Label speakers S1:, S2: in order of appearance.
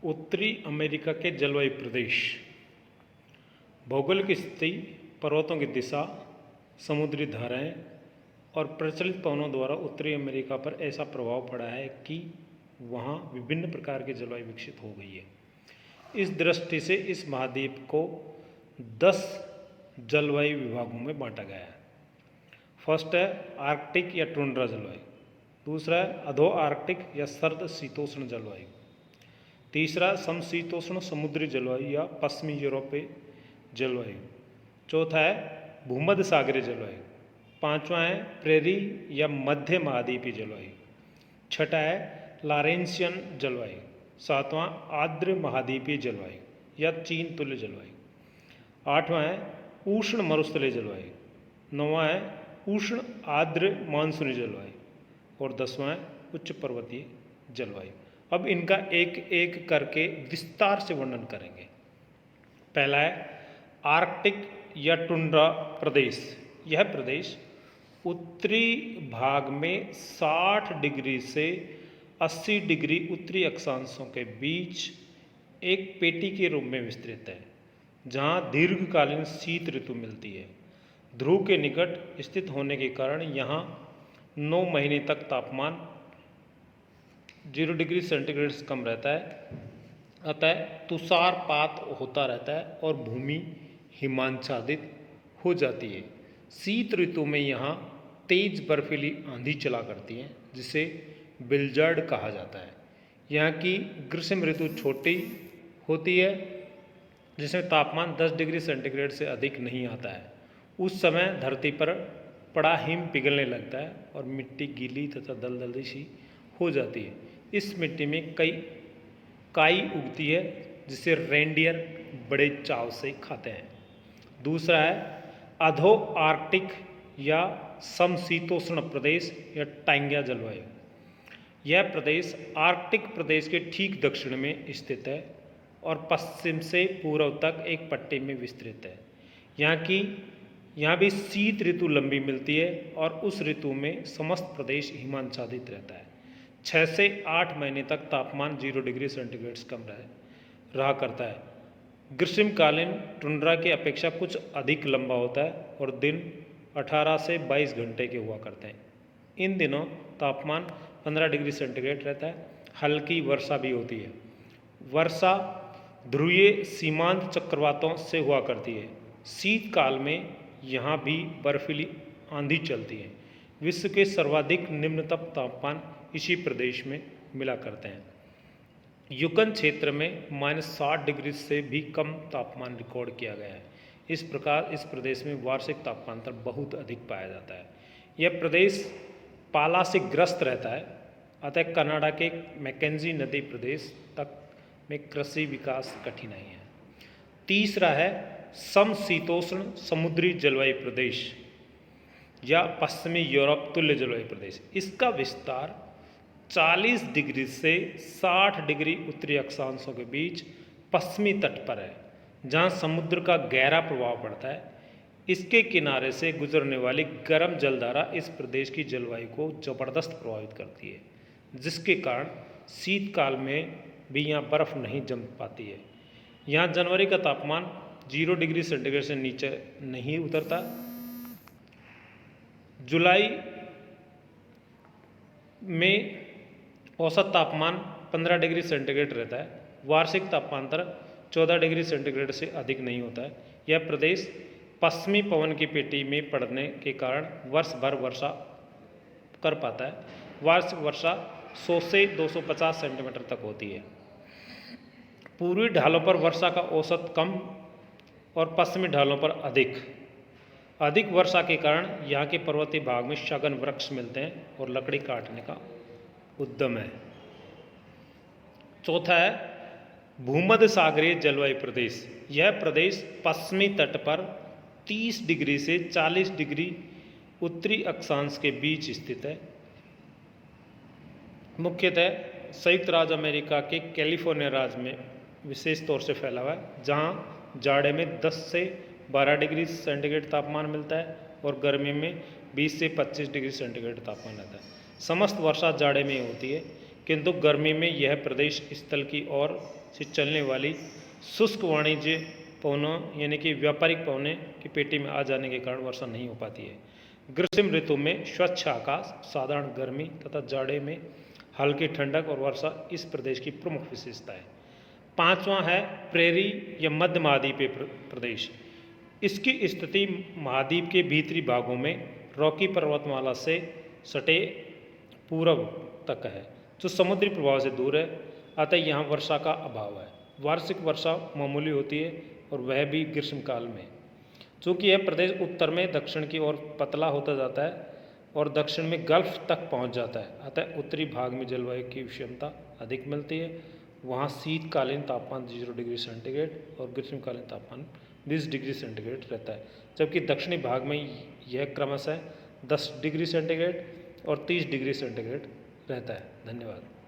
S1: उत्तरी अमेरिका के जलवायु प्रदेश। भौगोलिक स्थिति, पर्वतों की दिशा, समुद्री धाराएं और प्रचलित पवनों द्वारा उत्तरी अमेरिका पर ऐसा प्रभाव पड़ा है कि वहाँ विभिन्न प्रकार की जलवायु विकसित हो गई है। इस दृष्टि से इस महाद्वीप को 10 जलवायु विभागों में बांटा गया है। फर्स्ट है आर्कटिक या टुंड्रा जलवायु, दूसरा है अधो आर्कटिक या सर्द शीतोष्ण जलवायु, तीसरा समशीतोष्ण समुद्री जलवायु या पश्चिमी यूरोपीय जलवायु, चौथा है भूमध्य सागरीय जलवायु, पांचवा है प्रेरी या मध्य महाद्वीपीय जलवायु, छठा है लॉरेंशियन जलवायु, सातवां आर्द्र महाद्वीपीय जलवायु या चीन तुल्य जलवायु, आठवां है उष्ण मरुस्थलीय जलवायु, नौवां है उष्ण आर्द्र मानसूनी जलवायु और 10वां है उच्च पर्वतीय जलवायु। अब इनका एक एक करके विस्तार से वर्णन करेंगे। पहला है आर्कटिक या टुंड्रा प्रदेश। यह प्रदेश उत्तरी भाग में 60 डिग्री से 80 डिग्री उत्तरी अक्षांशों के बीच एक पेटी के रूप में विस्तृत है, जहाँ दीर्घकालीन शीत ऋतु मिलती है। ध्रुव के निकट स्थित होने के कारण यहाँ 9 महीने तक तापमान 0 डिग्री सेंटीग्रेड से कम रहता है, अतः तुषारपात होता रहता है और भूमि हिमाच्छादित हो जाती है। शीत ऋतु में यहाँ तेज बर्फीली आंधी चला करती है, जिसे बिल्जर्ड कहा जाता है। यहाँ की ग्रीष्म ऋतु छोटी होती है, जिसमें तापमान 10 डिग्री सेंटीग्रेड से अधिक नहीं आता है। उस समय धरती पर पड़ा हिम पिघलने लगता है और मिट्टी गीली तथा दलदली सी हो जाती है। इस मिट्टी में कई काई उगती है, जिसे रेंडियर बड़े चाव से खाते हैं। दूसरा है अधो आर्कटिक या समशीतोष्ण प्रदेश या टाइग्या जलवायु। यह प्रदेश आर्कटिक प्रदेश के ठीक दक्षिण में स्थित है और पश्चिम से पूर्व तक एक पट्टी में विस्तृत है। यहाँ भी शीत ऋतु लंबी मिलती है और उस ऋतु में समस्त प्रदेश हिमाच्छादित रहता है। 6 से 8 महीने तक तापमान 0 डिग्री सेंटीग्रेड से कम रहा करता है। ग्रीष्मकालीन टुंड्रा की अपेक्षा कुछ अधिक लंबा होता है और दिन 18 से 22 घंटे के हुआ करते हैं। इन दिनों तापमान 15 डिग्री सेंटीग्रेड रहता है। हल्की वर्षा भी होती है। वर्षा ध्रुवीय सीमांत चक्रवातों से हुआ करती है। शीतकाल में यहाँ भी बर्फीली आंधी चलती है। विश्व के सर्वाधिक निम्नतम तापमान इसी प्रदेश में मिला करते हैं। युगन क्षेत्र में -60 डिग्री से भी कम तापमान रिकॉर्ड किया गया है। इस प्रकार इस प्रदेश में वार्षिक तापमांतर बहुत अधिक पाया जाता है। यह प्रदेश पाला से ग्रस्त रहता है, अतः कनाडा के मैकेंजी नदी प्रदेश तक में कृषि विकास कठिनाई है। तीसरा है समशीतोष्ण समुद्री जलवायु प्रदेश या पश्चिमी यूरोप तुल्य जलवायु प्रदेश। इसका विस्तार 40 डिग्री से 60 डिग्री उत्तरी अक्षांशों के बीच पश्चिमी तट पर है, जहाँ समुद्र का गहरा प्रभाव पड़ता है। इसके किनारे से गुजरने वाली गर्म जलधारा इस प्रदेश की जलवायु को जबरदस्त प्रभावित करती है, जिसके कारण शीतकाल में भी यहाँ बर्फ नहीं जम पाती है। यहाँ जनवरी का तापमान 0 डिग्री सेंटीग्रेड से नीचे नहीं उतरता। जुलाई में औसत तापमान 15 डिग्री सेंटीग्रेड रहता है। वार्षिक तापमांतर 14 डिग्री सेंटीग्रेड से अधिक नहीं होता है। यह प्रदेश पश्चिमी पवन की पेटी में पड़ने के कारण वर्ष भर वर्षा कर पाता है। वार्षिक वर्षा 100 से 250 सेंटीमीटर तक होती है। पूर्वी ढालों पर वर्षा का औसत कम और पश्चिमी ढालों पर अधिक वर्षा के कारण यहाँ के पर्वतीय भाग में सघन वृक्ष मिलते हैं और लकड़ी काटने का उद्यम है। चौथा है भूमध्य सागरीय जलवायु प्रदेश। यह प्रदेश पश्चिमी तट पर 30 डिग्री से 40 डिग्री उत्तरी अक्षांश के बीच स्थित है। मुख्यतः संयुक्त राज्य अमेरिका के कैलिफोर्निया राज्य में विशेष तौर से फैला हुआ है, जहाँ जाड़े में 10 से 12 डिग्री सेंटीग्रेड तापमान मिलता है और गर्मी में 20 से 25 डिग्री सेंटीग्रेड तापमान रहता है। समस्त वर्षा जाड़े में होती है। किंतु गर्मी में यह प्रदेश स्थल की ओर से चलने वाली शुष्क वाणिज्य पवनों यानी कि व्यापारिक पवने की पेटी में आ जाने के कारण वर्षा नहीं हो पाती है। ग्रीष्म ऋतु में स्वच्छ आकाश, साधारण गर्मी तथा जाड़े में हल्की ठंडक और वर्षा इस प्रदेश की प्रमुख विशेषता है। पांचवा है प्रेरी या मध्य महाद्वीपीय प्रदेश। इसकी स्थिति महाद्वीप के भीतरी भागों में रॉकी पर्वतमाला से सटे पूर्व तक है, जो समुद्री प्रभाव से दूर है, अतः यहाँ वर्षा का अभाव है। वार्षिक वर्षा मामूली होती है और वह भी ग्रीष्मकाल में। चूँकि यह प्रदेश उत्तर में दक्षिण की ओर पतला होता जाता है और दक्षिण में गल्फ तक पहुँच जाता है, अतः उत्तरी भाग में जलवायु की विषमता अधिक मिलती है। वहाँ शीतकालीन तापमान 0 डिग्री सेंटीग्रेड और ग्रीष्मकालीन तापमान 20 डिग्री सेंटीग्रेड रहता है, जबकि दक्षिणी भाग में यह क्रमशः 10 डिग्री सेंटीग्रेड और 30 डिग्री सेंटीग्रेड रहता है। धन्यवाद।